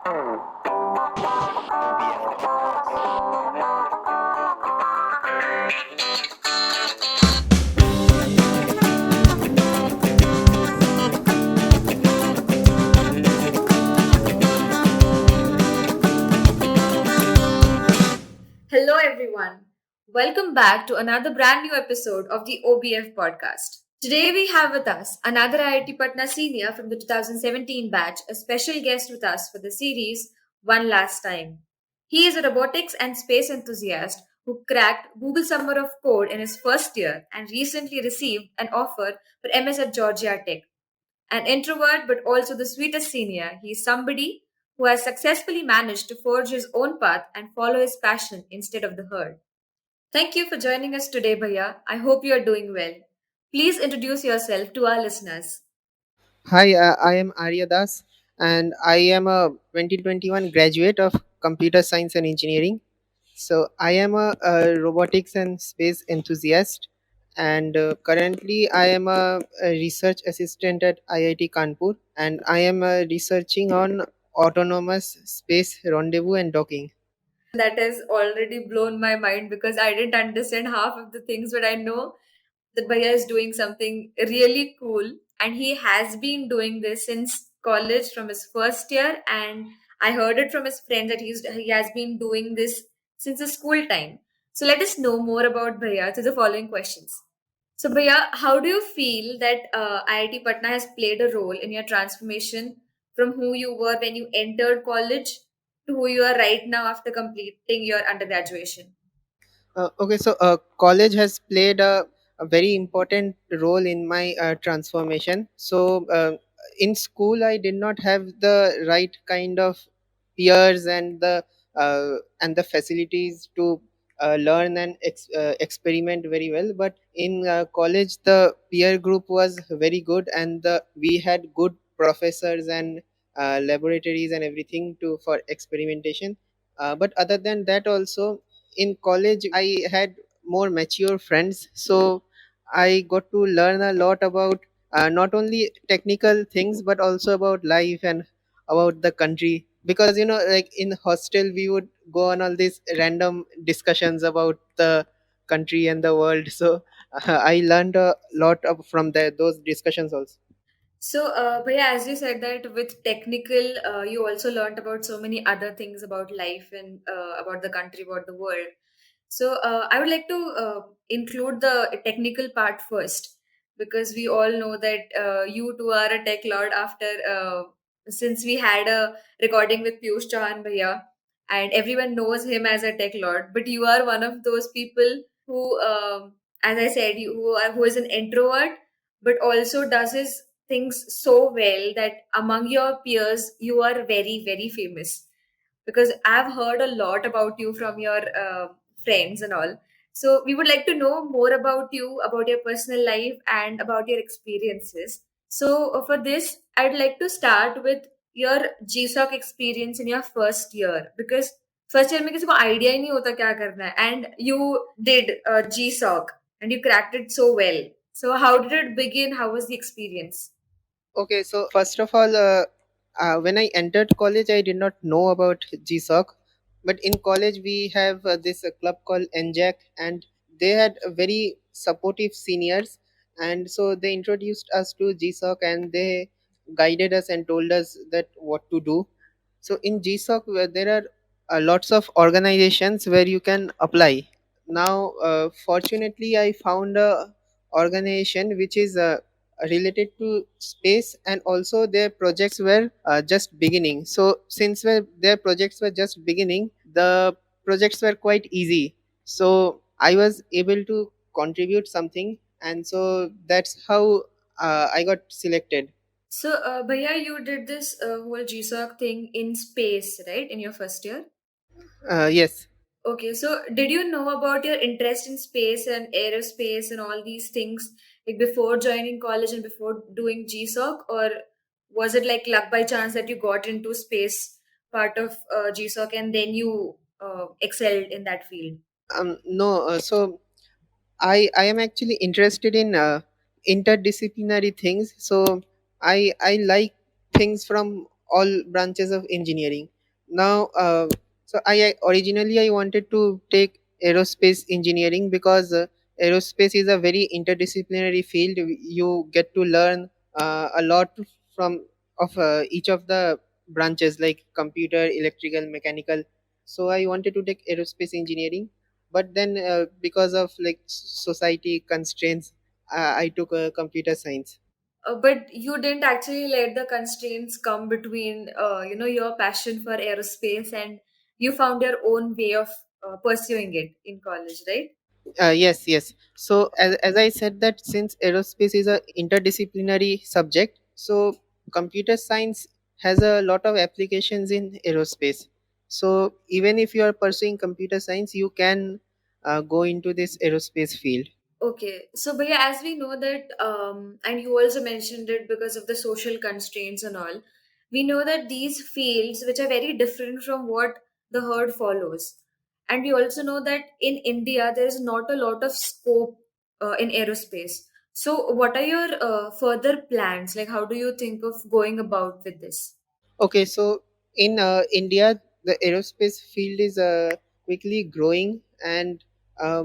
Hello, everyone. Welcome back to another brand new episode of the OBF podcast. Today, we have with us another IIT Patna senior from the 2017 batch, a special guest with us for the series One Last Time. He is a robotics and space enthusiast who cracked Google Summer of Code in his first year and recently received an offer for MS at GeorgiaTech. An introvert but also the sweetest senior, he is somebody who has successfully managed to forge his own path and follow his passion instead of the herd. Thank you for joining us today, Bhaiya. I hope you are doing well. Please introduce yourself to our listeners. Hi, I am Arya, and I am a 2021 graduate of Computer Science and Engineering. So, I am a robotics and space enthusiast, and currently, I am a research assistant at IIT Kanpur, and I am researching on autonomous space rendezvous and docking. That has already blown my mind because I didn't understand half of the things, but I know that Bhaiya is doing something really cool, and he has been doing this since college from his first year. And I heard it from his friends that he has been doing this since his school time. So let us know more about Bhaiya through the following questions. So Bhaiya, how do you feel that IIT Patna has played a role in your transformation from who you were when you entered college to who you are right now after completing your undergraduation? Okay, so college has played a very important role in my transformation. In school, I did not have the right kind of peers and the facilities to learn and experiment very well. But in college, the peer group was very good, and we had good professors and laboratories and everything to for experimentation. But other than that, also in college I had more mature friends, so I got to learn a lot about not only technical things but also about life and about the country, because like in hostel we would go on all these random discussions about the country and the world. So I learned a lot from those discussions also. So, Bhaiya, as you said that with technical, you also learned about so many other things about life and about the country, about the world. So, I would like to include the technical part first because we all know that you two are a tech lord after since we had a recording with Piyush Chauhan Bhaiya, and everyone knows him as a tech lord. But you are one of those people who, as I said, who is an introvert but also does his things so well that among your peers you are very very famous, because I've heard a lot about you from your friends and all. So we would like to know more about you, about your personal life and about your experiences. So for this I'd like to start with your GSOC experience in your first year, because first year में किसी को idea ही नहीं होता क्या करना है, and you did GSOC and you cracked it so well. So how did it begin? How was the experience? Okay, so first of all, when I entered college, I did not know about GSOC, but in college we have this club called NJAC, and they had very supportive seniors, and so they introduced us to GSOC and they guided us and told us that what to do. So in GSOC, there are lots of organizations where you can apply. Now, fortunately, I found a organization which is related to space, and also their projects were just beginning. So since their projects were just beginning, the projects were quite easy. So I was able to contribute something, and so that's how I got selected. So, Bhaiya, you did this whole GSOC thing in space, right? In your first year? Yes. Okay, so did you know about your interest in space and aerospace and all these things like before joining college and before doing GSOC, or was it like luck by chance that you got into space part of GSOC and then you excelled in that field? No. So I am actually interested in interdisciplinary things. So I like things from all branches of engineering. Now I originally I wanted to take aerospace engineering because aerospace is a very interdisciplinary field. You get to learn a lot from of each of the branches like computer, electrical, mechanical. So I wanted to take aerospace engineering, but then because of like society constraints, I took computer science. But you didn't actually let the constraints come between, your passion for aerospace, and you found your own way of pursuing it in college, right? Yes, yes. So as I said that since aerospace is a interdisciplinary subject, so computer science has a lot of applications in aerospace. So even if you are pursuing computer science, you can go into this aerospace field. Okay, so but yeah, as we know that, and you also mentioned it because of the social constraints and all, we know that these fields, which are very different from what the herd follows, and we also know that in India there is not a lot of scope in aerospace. So, what are your further plans? Like, how do you think of going about with this? Okay, so in India, the aerospace field is quickly growing, and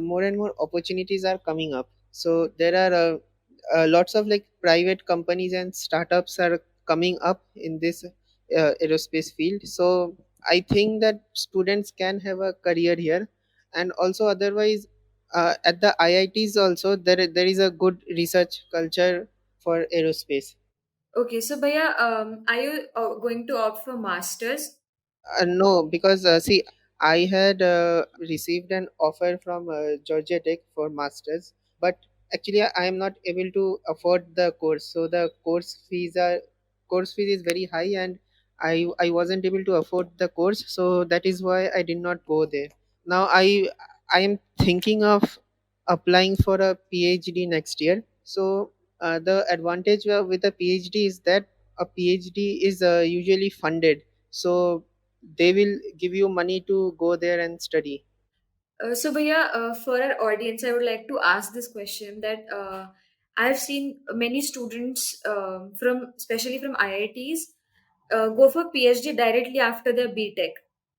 more and more opportunities are coming up. So there are lots of like private companies and startups are coming up in this aerospace field. So I think that students can have a career here, and also otherwise at the IITs also there is a good research culture for aerospace. Okay, so Bhaiya, are you going to opt for masters? No, because I had received an offer from GeorgiaTech for masters, but actually I am not able to afford the course. So the course fees is very high, and I wasn't able to afford the course. So that is why I did not go there. Now I am thinking of applying for a PhD next year. So the advantage with a PhD is that a PhD is usually funded. So they will give you money to go there and study. So, Bhaiya, for our audience, I would like to ask this question that I've seen many students especially from IITs, go for PhD directly after their BTech.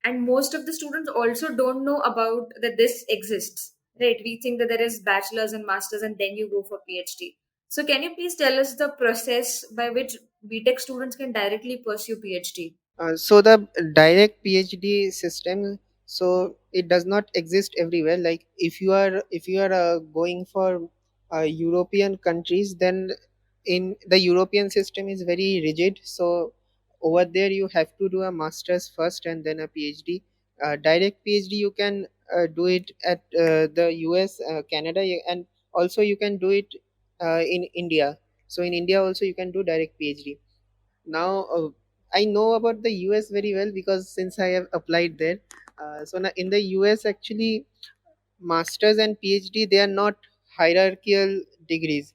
And most of the students also don't know about that this exists, right? We think that there is bachelor's and master's, and then you go for PhD. So, can you please tell us the process by which BTech students can directly pursue PhD? So the direct PhD system, so it does not exist everywhere. Like if you are going for European countries, then in the European system is very rigid. So over there you have to do a master's first and then a PhD. Direct PhD you can do it at the US, Canada, and also you can do it in India. So in India also you can do direct PhD. Now I know about the US very well because since I have applied there. So now in the US actually masters and PhD they are not hierarchical degrees,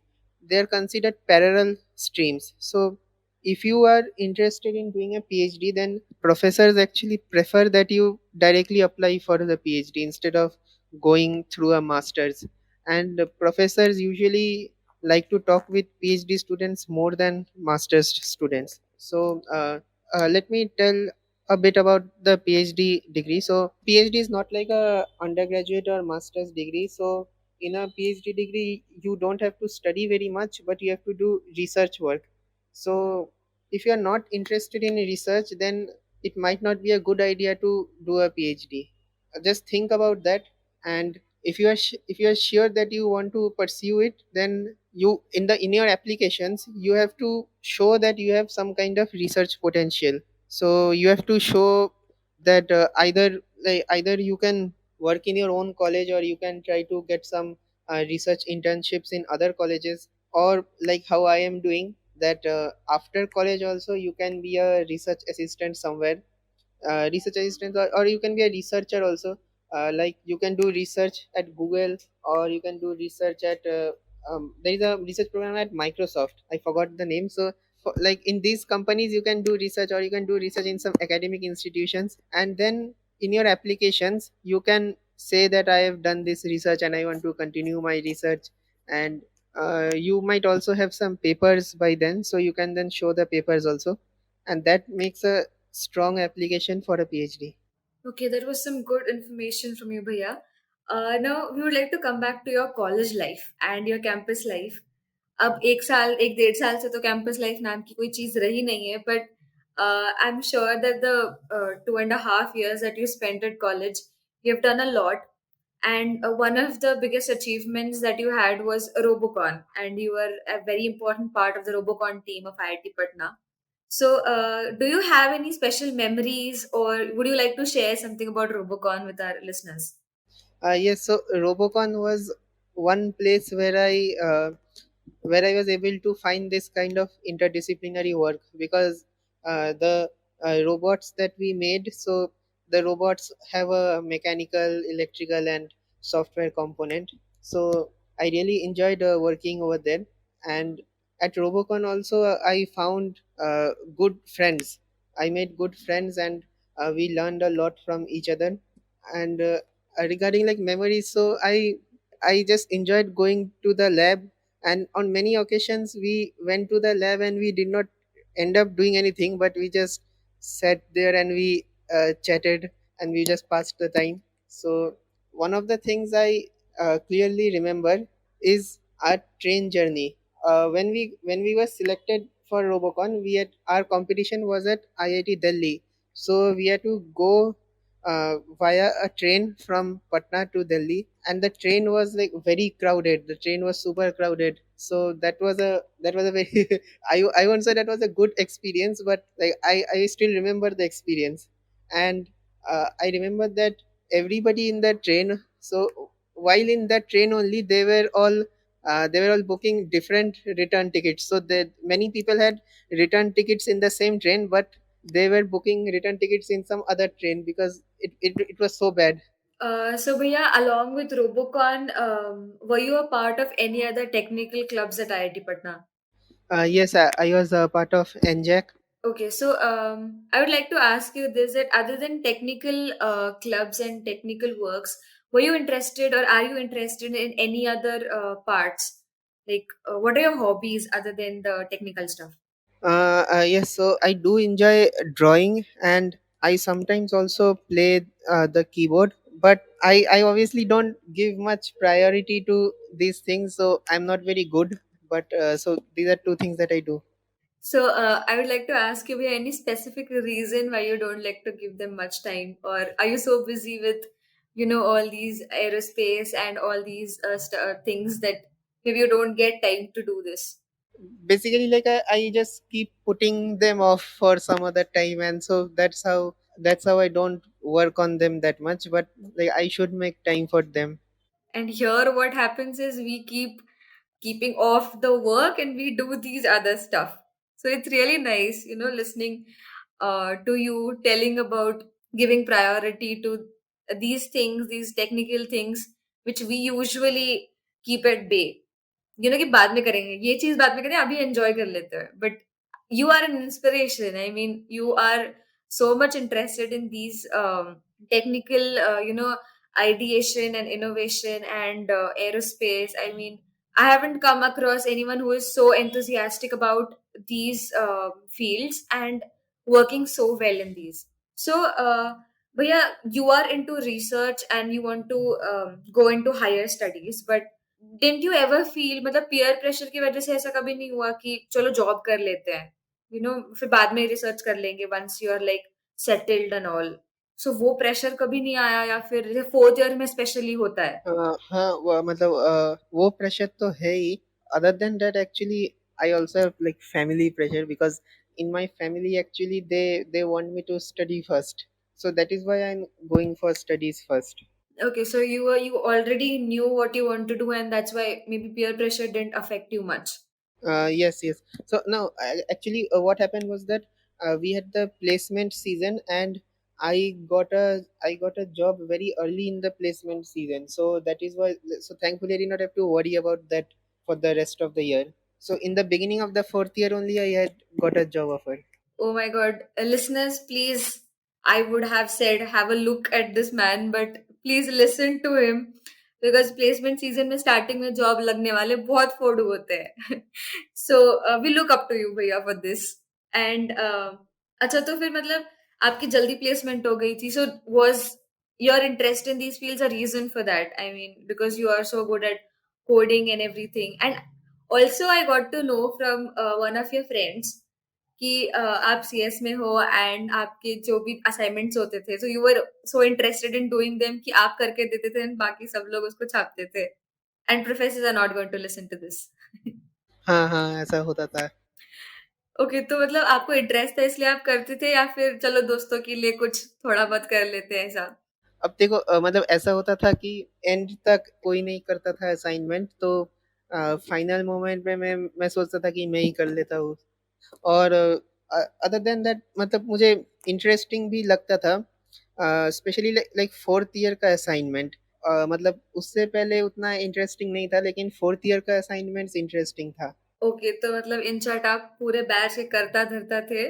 they are considered parallel streams. So if you are interested in doing a PhD, then professors actually prefer that you directly apply for the PhD instead of going through a masters. And professors usually like to talk with PhD students more than masters students. So let me tell a bit about the PhD degree. So PhD is not like a undergraduate or master's degree. So in a PhD degree, you don't have to study very much, but you have to do research work. So if you are not interested in research, then it might not be a good idea to do a PhD. Just think about that, and if you are sure that you want to pursue it, then you in your applications you have to show that you have some kind of research potential. So you have to show that either you can work in your own college, or you can try to get some research internships in other colleges, or like how I am doing that after college also you can be a research assistant somewhere, research assistant, or you can be a researcher also. Like you can do research at Google, or you can do research at there is a research program at Microsoft, I forgot the name. So like in these companies you can do research, or you can do research in some academic institutions, and then in your applications you can say that I have done this research and I want to continue my research. And you might also have some papers by then, so you can then show the papers also, and that makes a strong application for a PhD. Okay, that was some good information from you, Bhaiya. Now we would like to come back to your college life and your campus life. अब एक साल एक डेढ़ साल से तो campus life नाम की कोई चीज रही नहीं है but I am sure that the 2.5 years that you spent at college you've done a lot and one of the biggest achievements that you had was Robocon and you were a very important part of the Robocon team of IIT Patna. So do you have any special memories or would you like to share something about Robocon with our listeners? Yes, so Robocon was one place where I was able to find this kind of interdisciplinary work because the robots that we made, so the robots have a mechanical, electrical, and software component. So I really enjoyed working over there. And at Robocon also, I found good friends. I made good friends, and we learned a lot from each other. And regarding like memories, so I just enjoyed going to the lab, and on many occasions we went to the lab and we did not end up doing anything, but we just sat there and we chatted and we just passed the time. So one of the things I clearly remember is our train journey. When we were selected for Robocon, we had our competition was at IIT Delhi, so we had to go via a train from Patna to Delhi, and the train was like very crowded. The train was super crowded, so that was a very I won't say that was a good experience, but like I still remember the experience, and I remember that everybody in that train. So while in that train only, they were all booking different return tickets. So that many people had return tickets in the same train, but they were booking return tickets in some other train because it was so bad. So Bhaiya, along with Robocon, were you a part of any other technical clubs at IIT Patna? Yes, I was a part of NJAC. Okay, so I would like to ask you this: that other than technical clubs and technical works, were you interested or are you interested in any other parts? Like, what are your hobbies other than the technical stuff? Yes, so I do enjoy drawing, and I sometimes also play the keyboard. But I obviously don't give much priority to these things, so I'm not very good. But so these are two things that I do. So, I would like to ask you, any specific reason why you don't like to give them much time, or are you so busy with, all these aerospace and all these things that maybe you don't get time to do this? Basically, like I just keep putting them off for some other time, and so that's how I don't work on them that much. But like I should make time for them. And here, what happens is we keep keeping off the work and we do these other stuff. So it's really nice, listening to you telling about giving priority to these things, these technical things, which we usually keep at bay. कि बाद में करेंगे ये चीज बाद में करें अभी एंजॉय कर लेते हैं but you are an inspiration. I mean, you are so much interested in these technical ideation and innovation and aerospace. I mean, I haven't come across anyone who is so enthusiastic about these fields and working so well in these. So but yeah, you are into research and you want to go into higher studies, but didn't you ever feel मतलब peer pressure की वजह से ऐसा कभी नहीं हुआ कि चलो जॉब कर लेते हैं, फिर बाद में रिसर्च कर लेंगे once you are like settled and all. So वो प्रेशर कभी नहीं आया या फिर जैसे फोर्थ ईयर में स्पेशली होता है? हाँ मतलब वो प्रेशर तो है ही. Other than that actually I also have like family pressure because in my family actually they want me to study first, so that is why I'm going for studies first. Okay, so you already knew what you want to do and that's why maybe peer pressure didn't affect you much. Yes, yes. So now, actually, what happened was that we had the placement season, and I got a job very early in the placement season. So that is why. So thankfully, I did not have to worry about that for the rest of the year. So in the beginning of the fourth year only, I had got a job offer. Oh my God. Listeners, please, I would have said have a look at this man, but please listen to him because placement season में starting में job लगने वाले बहुत फोड़ू होते हैं. So we look up to you भैया for this. And अच्छा तो फिर मतलब आपकी जल्दी प्लेसमेंट हो गई थी, so was your interest in these fields a reason for that? I mean because you are so good at coding and everything, and also I got to know from one of your friends कि आप CS में हो and आपके जो भी assignments होते थे, so you were so interested in doing them कि आप करके देते थे एंड बाकी सब लोग उसको छापते थे, and professors are not going to listen to this. हाँ, हाँ, ऐसा होता था। ओके, तो मतलब आपको इंटरेस्ट था इसलिए आप करते थे, या फिर चलो दोस्तों के लिए कुछ थोड़ा बहुत कर लेते हैं ऐसा? अब देखो मतलब ऐसा होता था कि एंड तक कोई नहीं करता था असाइनमेंट, तो फाइनल मोमेंट में मैं सोचता था कि मैं ही कर लेता हूँ। और अदर देन दैट मतलब मुझे इंटरेस्टिंग भी लगता था, स्पेशली लाइक फोर्थ ईयर का असाइनमेंट। मतलब उससे पहले उतना इंटरेस्टिंग नहीं था, लेकिन फोर्थ ईयर का असाइनमेंट्स इंटरेस्टिंग था। ओके, तो मतलब इन शॉर्ट आप पूरे बैच के करता धरता थे।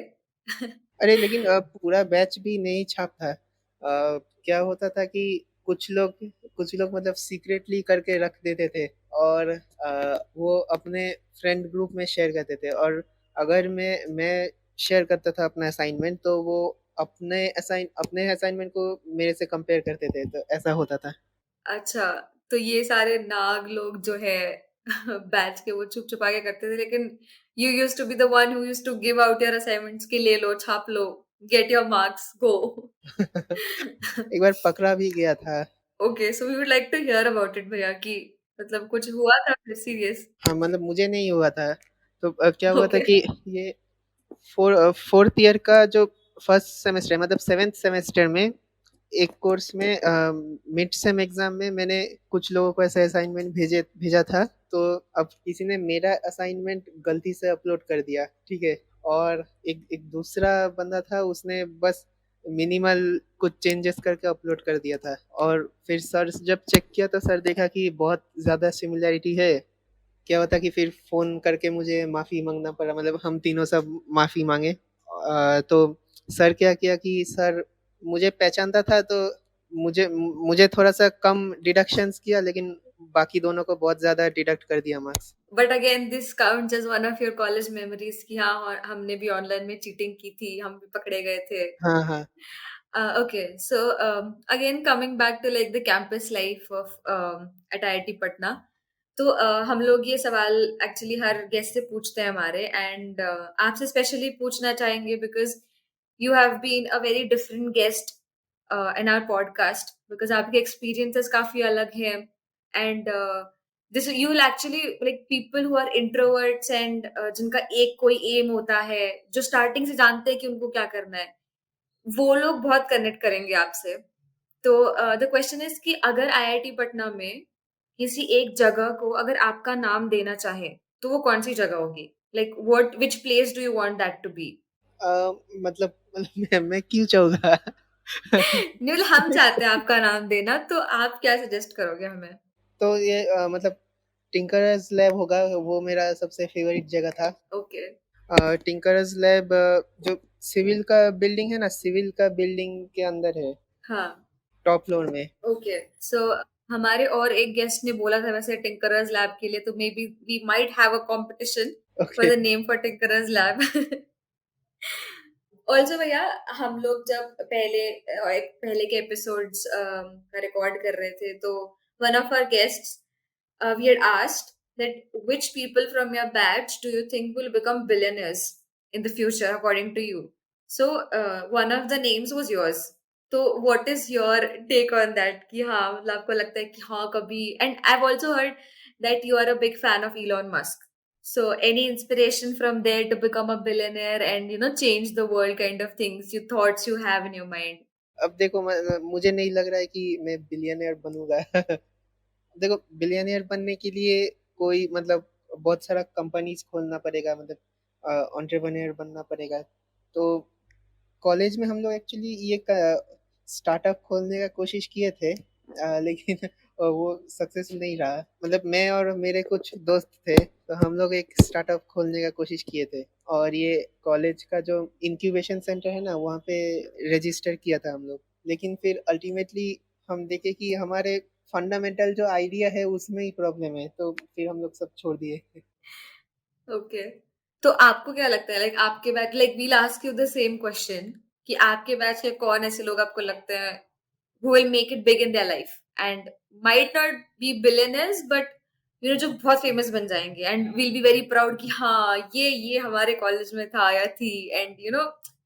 अरे लेकिन पूरा बैच भी नहीं छापा। क्या होता था कि कुछ लोग मतलब सीक्रेटली करके रख देते थे, और वो अपने फ्रेंड ग्रुप में शेयर करते थे, और अगर मैं शेयर करता था अपना असाइनमेंट, तो वो अपने असाइनमेंट को मेरे से कंपेयर करते थे, तो ऐसा होता था। अच्छा, तो ये सारे नाग लोग जो है बैच के, वो छुप छुपा के करते थे, लेकिन you used to be the one who used to give out your assignments कि ले लो, छाप लो, गेट योर मार्क्स, गो। एक बार पकड़ा भी गया था। Okay, so we would like to hear about it भैया, कि मतलब कुछ हुआ था फिर सीरियस? हाँ, मतलब मुझे नहीं हुआ था। तो क्या हुआ था ओके। कि ये फोर्थ ईयर का जो फर्स्ट सेमेस्टर है, मतलब सेवेंथ सेमेस्टर में, एक कोर्स में मिड सेम एग्जाम में मैंने कुछ लोगों को ऐसा असाइनमेंट भेजा था। तो अब किसी ने मेरा असाइनमेंट गलती से अपलोड कर दिया, ठीक है। और एक एक दूसरा बंदा था, उसने बस मिनिमल कुछ चेंजेस करके अपलोड कर दिया था, और फिर सर जब चेक किया तो सर देखा कि बहुत ज़्यादा सिमिलैरिटी है। क्या हुआ था कि फिर फ़ोन करके मुझे माफ़ी मांगना पड़ा, मतलब हम तीनों सब माफ़ी मांगे। तो सर क्या किया कि सर मुझे पहचानता था, तो मुझे मुझे थोड़ा सा कम डिडक्शंस किया, लेकिन बाकी दोनों को बहुत ज़्यादा डिडक्ट कर दिया marks. But again this counts as one of your college memories कि हाँ, और हमने भी ऑनलाइन में चीटिंग की थी, हम भी पकड़े गए थे। हाँ, हाँ। Okay, so again coming back to like the campus life of at IIT Patna, तो हम लोग ये सवाल एक्चुअली हर गेस्ट से पूछते हैं हमारे, एंड आपसे स्पेशली पूछना चाहेंगे because you have been a very different guest in our podcast, because आपके एक्सपीरियंसेस काफी अलग हैं, and this you will actually like people who are introverts and जिनका एक कोई एम होता है, जो स्टार्टिंग से जानते हैं कि उनको क्या करना है, वो लोग बहुत कनेक्ट करेंगे आपसे। तो द क्वेश्चन इज कि अगर आईआईटी पटना में किसी एक जगह को अगर आपका नाम देना चाहे, तो वो कौन सी जगह होगी? Like what which place do you want that to be? मतलब मैं क्यों चाहूँगा? न्यूल, हम चाहते हैं आपका नाम देना, तो आप क्या सजेस्ट करोगे हमें? तो ये मतलब टिंकरर्स लैब होगा, वो मेरा सबसे फेवरेट जगह था। ओके। टिंकरर्स लैब जो सिविल का बिल्डिंग है ना, सिविल का बिल्डिंग के अंदर है, हाँ। टॉप फ्लोर में। ओके, सो हमारे और एक गेस्ट ने बोला था वैसे टिंकरर्स लैब के लिए, तो maybe we might have a competition for okay. The name for tinkerers lab. Also भैया, हम लोग जब पहले के एपिसोड्स का रिकॉर्ड कर रहे थे, तो one of our guests we had asked that which people from your batch do you think will become billionaires in the future according to you? So one of the names was yours. So what is your take on that? कि हाँ, मतलब आपको लगता है कि हाँ कभी, and I've also heard that you are a big fan of Elon Musk. So any inspiration from there to become a billionaire and change the world kind of things, you thoughts you have in your mind? अब देखो मुझे नहीं लग रहा है कि मैं billionaire बनूंगा। देखो, बिलियनियर बनने के लिए कोई मतलब बहुत सारा कंपनीज खोलना पड़ेगा, मतलब एंटरप्रेन्योर बनना पड़ेगा। तो कॉलेज में हम लोग एक्चुअली ये स्टार्टअप खोलने का कोशिश किए थे, लेकिन वो सक्सेसफुल नहीं रहा। मतलब मैं और मेरे कुछ दोस्त थे, तो हम लोग एक स्टार्टअप खोलने का कोशिश किए थे, और ये कॉलेज का जो इंक्यूबेशन सेंटर है ना, वहाँ पे रजिस्टर किया था हम लोग। लेकिन फिर अल्टीमेटली हम देखे कि हमारे फंडामेंटल जो आइडिया है उसमें ही प्रॉब्लम है, तो फिर हम लोग सब छोड़ दिए। ओके, तो आपको क्या लगता है, लाइक आपके बाद, like we'll ask you the same question, कि आपके बैच के कौन ऐसे लोग आपको लगते हैं who will make it big in their life and might not be billionaires but जो बहुत फेमस बन जाएंगे and we'll be very proud कि हाँ ये हमारे कॉलेज में था या थी and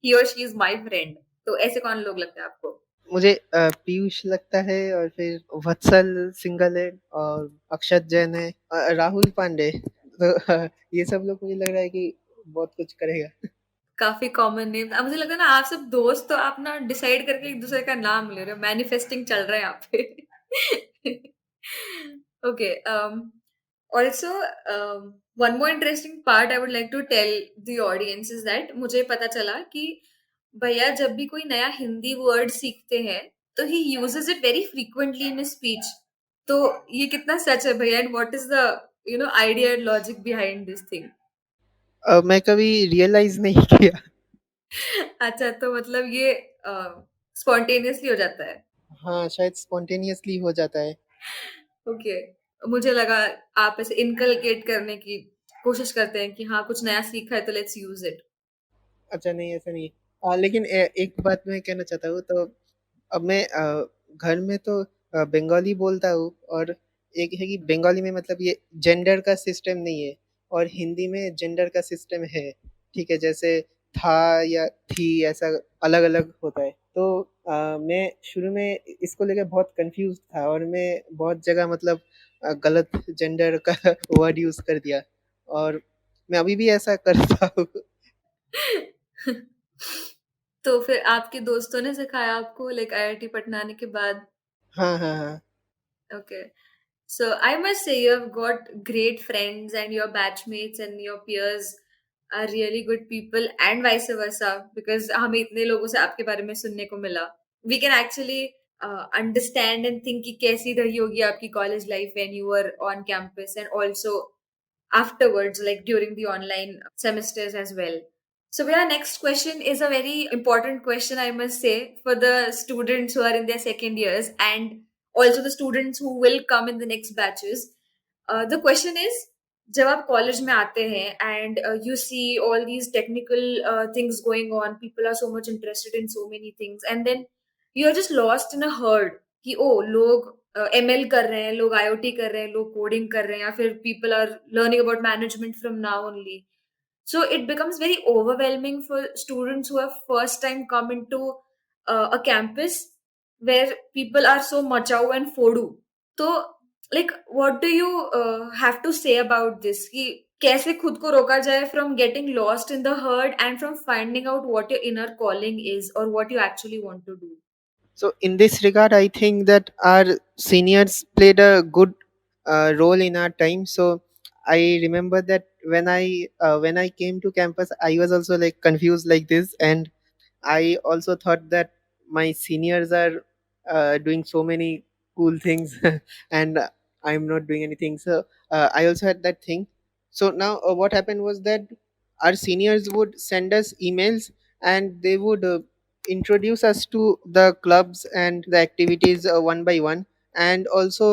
he or she is my friend. तो ऐसे कौन लोग लगते हैं आपको? मुझे पीयूष लगता है और फिर वत्सल सिंघल है और अक्षत जैन है, राहुल पांडे। तो ये सब लोग मुझे लग रहा है कि बहुत कुछ करेगा। काफी कॉमन नेम। अब मुझे लगा ना आप सब दोस्त तो आप ना डिसाइड करके एक दूसरे का नाम ले रहे हो, मैनिफेस्टिंग चल रहा है यहाँ पे। Okay, also one more interesting part I would like to tell the audience is that मुझे पता चला कि भैया जब भी कोई नया हिंदी वर्ड सीखते हैं तो he uses it very frequently in speech. तो ये कितना सच है भैया and what is the idea and logic behind this thing? मैं कभी रियलाइज नहीं किया। अच्छा, तो मतलब ये स्पॉन्टेनियसली हो जाता है। हाँ, शायद स्पॉन्टेनियसली हो जाता है। ओके, मुझे लगा आप ऐसे इनकलकेट करने की कोशिश करते हैं कि हाँ कुछ नया सीखा है तो लेट्स यूज इट। अच्छा, नहीं ऐसा नहीं। लेकिन एक बात मैं कहना चाहता हूँ। तो अब मैं घर में तो बंगाली बोलता हूँ, और एक है कि बंगाली में मतलब ये जेंडर का सिस्टम नहीं है, और हिंदी में जेंडर का सिस्टम है। ठीक है, जैसे था या थी ऐसा अलग अलग होता है। तो मैं शुरू में इसको लेकर बहुत कंफ्यूज था, और मैं बहुत जगह मतलब गलत जेंडर का वर्ड यूज कर दिया, और मैं अभी भी ऐसा करता हूँ। तो फिर आपके दोस्तों ने सिखाया आपको लाइक आईआईटी पटना आने के बाद? हाँ, हाँ, हाँ। Okay. So I must say you have got great friends and your batchmates and your peers are really good people and vice versa because हमें इतने लोगों से आपके बारे में सुनने को मिला. We can actually understand and think कि कैसी रही होगी आपकी college life when you were on campus and also afterwards, like during the online semesters as well. So, our next question is a very important question, I must say, for the students who are in their second years and also the students who will come in the next batches. The question is, जब आप college में आते हैं and you see all these technical things going on, people are so much interested in so many things, and then you are just lost in a herd कि ओ लोग ML कर रहे हैं, लोग आईओटी कर रहे हैं, लोग कोडिंग कर रहे हैं, या फिर people are learning about management from now only. So it becomes very overwhelming for students who have first time come into a campus where people are so machao and fodu. So like what do you have to say about this कि कैसे खुद को रोका जाए from getting lost in the herd and from finding out what your inner calling is or what you actually want to do? So in this regard, I think that our seniors played a good role in our time. So I remember that when I came to campus, I was also like confused like this, and I also thought that my seniors are doing so many cool things, and I'm not doing anything. So I also had that thing. So now what happened was that our seniors would send us emails, and they would introduce us to the clubs and the activities one by one, and also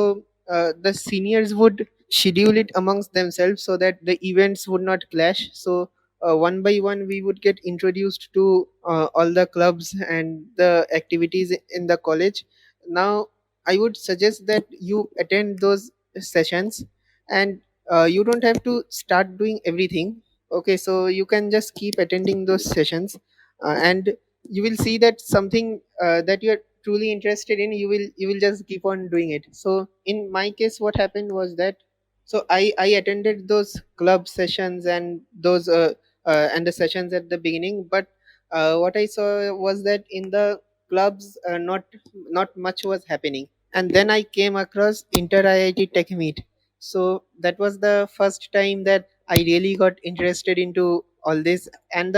the seniors would schedule it amongst themselves so that the events would not clash. So one by one we would get introduced to all the clubs and the activities in the college. Now I would suggest that you attend those sessions, and you don't have to start doing everything. Okay, so you can just keep attending those sessions, and you will see that something that you're truly interested in, you will just keep on doing it. So in my case, what happened was that, so I attended those club sessions and those and the sessions at the beginning, but what I saw was that in the clubs, not much was happening. And then I came across inter IIT Tech Meet. So that was the first time that I really got interested into all this. And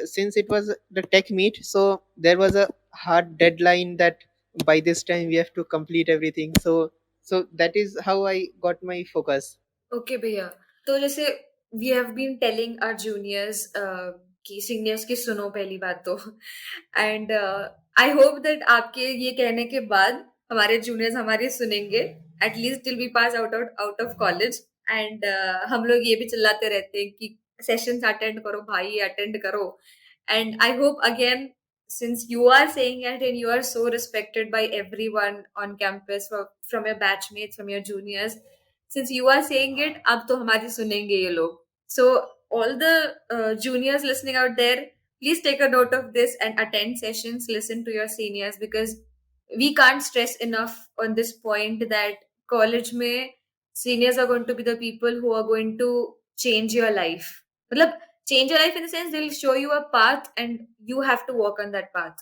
since it was the tech meet, so there was a hard deadline that by this time we have to complete everything. So that is how I got my focus. Okay भैया, तो जैसे we have been telling our juniors कि seniors की सुनो पहली बात तो and I hope that आपके ये कहने के बाद हमारे जूनियर्स हमारी सुनेंगे at least till we pass out out out of college and हम लोग ये भी चिल्लाते रहते हैं कि सेशंस अटेंड करो भाई, अटेंड करो. And I hope again since you are saying it and you are so respected by everyone on campus, from your batchmates, from your juniors, since you are saying it, अब तो हमारी सुनेंगे ये लोग. So all the juniors listening out there, please take a note of this and attend sessions, listen to your seniors, because we can't stress enough on this point that college में seniors are going to be the people who are going to change your life. मतलब change your life in the sense they'll show you a path and you have to walk on that path.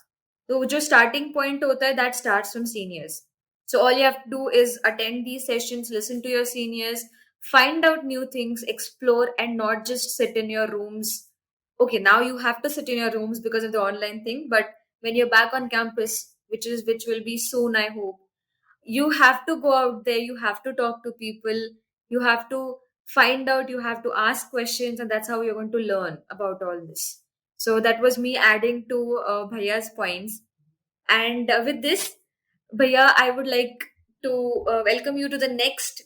तो जो starting point होता है, that starts from seniors. So all you have to do is attend these sessions, listen to your seniors, find out new things, explore, and not just sit in your rooms. Okay, now you have to sit in your rooms because of the online thing, but when you're back on campus, which will be soon, I hope, you have to go out there, you have to talk to people, you have to find out, you have to ask questions, and that's how you're going to learn about all this. So that was me adding to Bhaiya's points. And with this, Bhaiya, I would like to welcome you to the next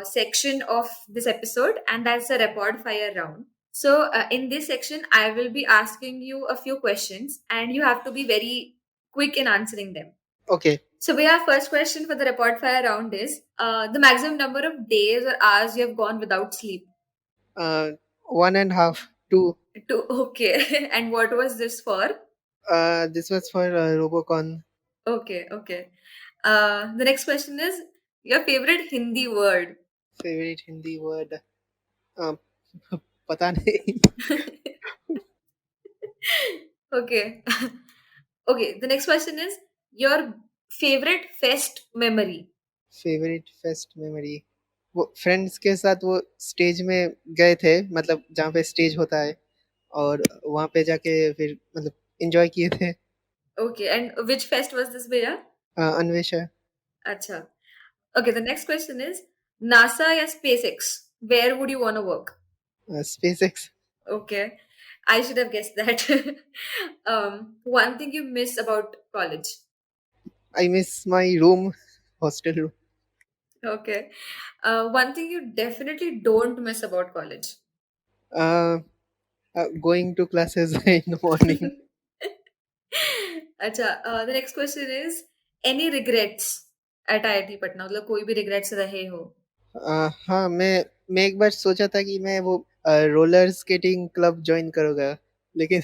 section of this episode, and that's a rapid fire round. So in this section, I will be asking you a few questions, and you have to be very quick in answering them. Okay. So we have first question for the report fire round is the maximum number of days or hours you have gone without sleep. uh, 1.5 2. Okay. And what was this for? This was for Robocon. Okay, okay. The next question is your favorite Hindi word. Favorite Hindi word? uh, पता नहीं. Okay. Okay. The next question is your favorite fest memory. Favourite fest memory, वो friends के साथ वो stage में गए थे, मतलब जहाँ पे स्टेज होता है, और वहाँ पे जाके फिर मतलब एंजॉय किए थे. Okay. And which fest was this, Bhaiya? Anvesha. Acha. Okay. The next question is NASA या SpaceX. Where would you want to work? Space x. Okay. I should have guessed that. One thing you miss about college. I miss my room, hostel room. Okay. One thing you definitely don't miss about college. Going to classes in the morning. अच्छा, the next question is any regrets at IIT Patna? मतलब कोई भी regrets रहे हो? हाँ, मैं एक बार सोचा था कि मैं वो रोलर स्केटिंग क्लब ज्वाइन करूँगा, लेकिन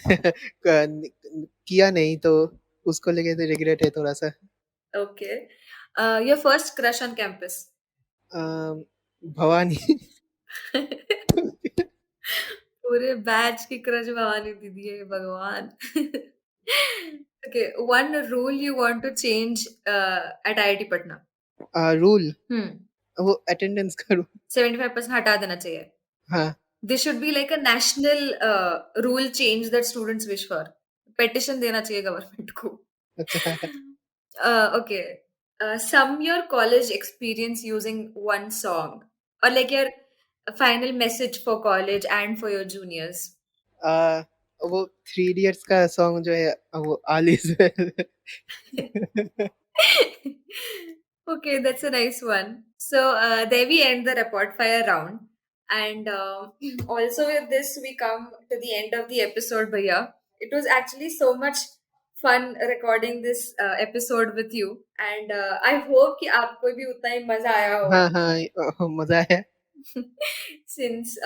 किया नहीं, तो उसको लेके तो रिग्रेट है थोड़ा सा. Okay. Your first crush on campus? Bhavani. पूरे बैच की क्रश भवानी दीदी है भगवान. Okay, one rule you want to change at IIT Patna. Rule, Hmm. वो अटेंडेंस का रूल. 75% हटा देना चाहिए. हाँ. This should be like a national rule change that students wish for. Petition देना चाहिए government को. अच्छा. Okay. Sum your college experience using one song, or like your final message for college and for your juniors. आ, वो three idiots का song जो है, वो all is well. Okay, that's a nice one. So there we end the rapid fire round, and also with this we come to the end of the episode, Bhaiya. It was actually so much fun recording this episode with you, and I hope कि आपको भी उतना ही मजा आया हो. हाँ हाँ, मजा है. Since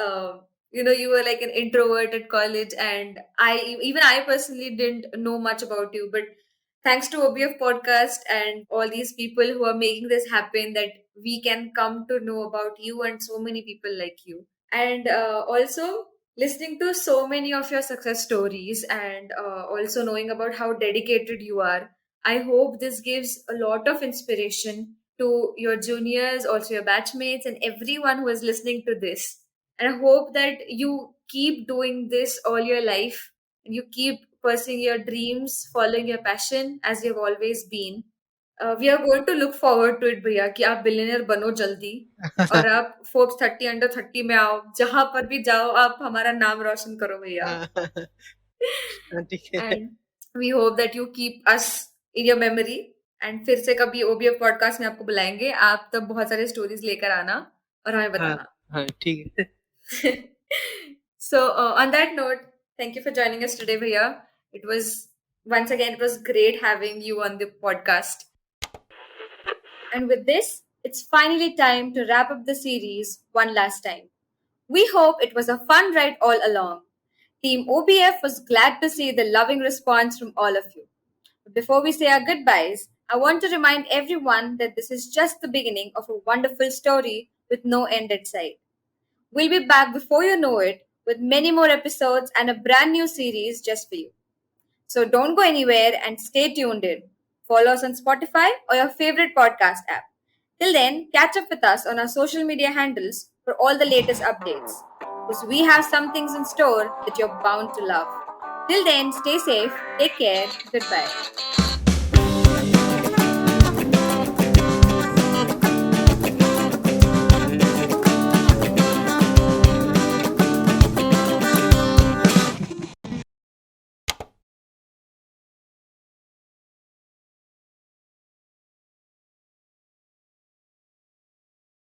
you were like an introvert at college, and I personally didn't know much about you, but thanks to OBF podcast and all these people who are making this happen, that we can come to know about you and so many people like you. And also listening to so many of your success stories, and also knowing about how dedicated you are, I hope this gives a lot of inspiration to your juniors, also your batchmates, and everyone who is listening to this. And I hope that you keep doing this all your life, and you keep pursuing your dreams, following your passion as you've always been. We are going to look forward to it, भैया, कि आप billionaire बनो जल्दी, और आप Forbes 30 under 30 में आओ, जहां पर भी जाओ आप हमारा नाम रोशन करो भैया. हाँ, ठीक है. And we hope that you keep us in your memory. And फिर से कभी OBF पॉडकास्ट में आपको बुलाएंगे, आप तब बहुत सारे स्टोरीज लेकर आना और हमें हाँ बताना. हाँ, ठीक है. So on that note, thank you for joining us today, भैया. It was Once again, it was great having you on the podcast. And with this, it's finally time to wrap up the series one last time. We hope it was a fun ride all along. Team OBF was glad to see the loving response from all of you. But before we say our goodbyes, I want to remind everyone that this is just the beginning of a wonderful story with no end in sight. We'll be back before you know it with many more episodes and a brand new series just for you. So don't go anywhere and stay tuned in. Follow us on Spotify or your favorite podcast app. Till then, catch up with us on our social media handles for all the latest updates. Because we have some things in store that you're bound to love. Till then, stay safe, take care, goodbye.